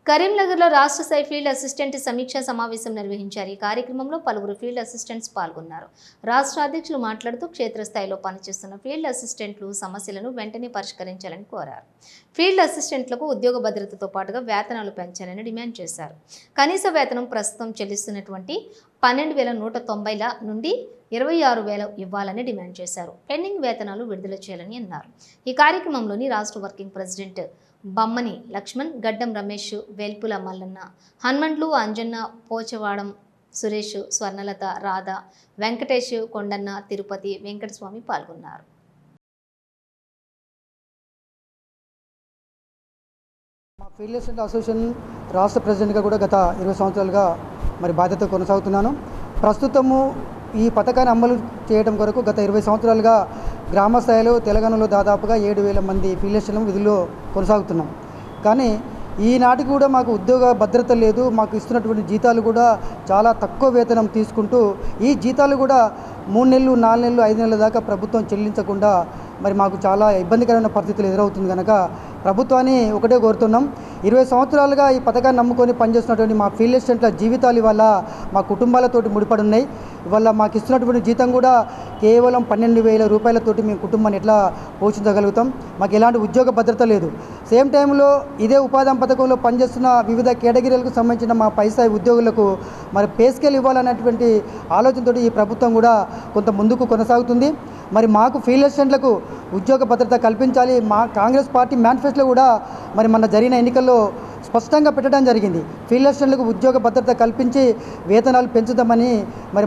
కరీంనగర్లో రాష్ట్ర స్థాయి ఫీల్డ్ అసిస్టెంట్ సమీక్షా సమావేశం నిర్వహించారు. ఈ కార్యక్రమంలో పలువురు ఫీల్డ్ అసిస్టెంట్స్ పాల్గొన్నారు. రాష్ట్ర అధ్యక్షులు మాట్లాడుతూ క్షేత్రస్థాయిలో పనిచేస్తున్న ఫీల్డ్ అసిస్టెంట్లు సమస్యలను వెంటనే పరిష్కరించాలని కోరారు. ఫీల్డ్ అసిస్టెంట్లకు ఉద్యోగ భద్రతతో పాటుగా వేతనాలు పెంచాలని డిమాండ్ చేశారు. కనీస వేతనం ప్రస్తుతం చెల్లిస్తున్నటువంటి 12,190 నుండి 26,000 ఇవ్వాలని డిమాండ్ చేశారు. పెండింగ్ వేతనాలు విడుదల చేయాలని అన్నారు. ఈ కార్యక్రమంలోని రాష్ట్ర వర్కింగ్ ప్రెసిడెంట్ బమ్మని లక్ష్మణ్, గడ్డం రమేష్, వేల్పుల మల్లన్న, హన్మండ్లు అంజన్న, పోచవాడం సురేష్, స్వర్ణలత, రాధ, వెంకటేష్, కొండన్న, తిరుపతి, వెంకటస్వామి పాల్గొన్నారు. మా ఫీల్డ్ అసిస్టెంట్ అసోసియేషన్ రాష్ట్ర ప్రెసిడెంట్గా కూడా గత 20 సంవత్సరాలుగా బాధ్యత కొనసాగుతున్నాను. ప్రస్తుతము ఈ పథకాన్ని అమలు చేయడం కొరకు గత 20 సంవత్సరాలుగా గ్రామ స్థాయిలో తెలంగాణలో దాదాపుగా 7,000 మంది ఫీల్డ్ అసిస్టెంట్ విధుల్లో కొనసాగుతున్నాం. కానీ ఈనాటికి కూడా మాకు ఉద్యోగ భద్రత లేదు. మాకు ఇస్తున్నటువంటి జీతాలు కూడా చాలా తక్కువ వేతనం తీసుకుంటూ ఈ జీతాలు కూడా 3 నెలలు, 4 నెలలు, 5 నెలల దాకా ప్రభుత్వం చెల్లించకుండా మాకు చాలా ఇబ్బందికరమైన పరిస్థితులు ఎదురవుతుంది. కనుక ప్రభుత్వాన్ని ఒకటే కోరుతున్నాం, 20 సంవత్సరాలుగా ఈ పథకాన్ని నమ్ముకొని పనిచేస్తున్నటువంటి మా ఫీల్డ్ అసిస్టెంట్ల జీవితాలు ఇవాళ మా కుటుంబాలతోటి ముడిపడి ఉన్నాయి. ఇవాళ మాకు ఇస్తున్నటువంటి జీతం కూడా కేవలం 12,000 రూపాయలతోటి మేము కుటుంబాన్ని ఎట్లా పోషించగలుగుతాం? మాకు ఎలాంటి ఉద్యోగ భద్రత లేదు. సేమ్ టైంలో ఇదే ఉపాధి పథకంలో పనిచేస్తున్న వివిధ కేటగిరీలకు సంబంధించిన మా పైస్థాయి ఉద్యోగులకు పే స్కేల్ ఇవ్వాలన్నటువంటి ఆలోచనతో ఈ ప్రభుత్వం కూడా కొంత ముందుకు కొనసాగుతుంది. మాకు ఫీల్డ్ అసిస్టెంట్లకు ఉద్యోగ భద్రత కల్పించాలి. మా కాంగ్రెస్ పార్టీ మేనిఫెస్టోలో కూడా మన జరిగిన ఎన్నికల్లో స్పష్టంగా పెట్టడం జరిగింది. ఫీల్డ్ అసిస్టెంట్లకు ఉద్యోగ భద్రత కల్పించి వేతనాలు పెంచుదామని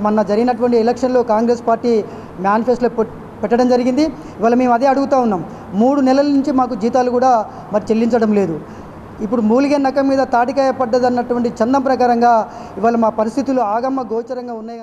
మొన్న జరిగినటువంటి ఎలక్షన్లో కాంగ్రెస్ పార్టీ మేనిఫెస్టోలో పెట్టడం జరిగింది. ఇవాళ మేము అదే అడుగుతూ ఉన్నాం. 3 నెలల నుంచి మాకు జీతాలు కూడా చెల్లించడం లేదు. ఇప్పుడు మూలిగే నక్క మీద తాటికాయ పడ్డదన్నటువంటి చందం ప్రకారంగా ఇవాళ మా పరిస్థితులు ఆగమ్మ గోచరంగా ఉన్నాయి.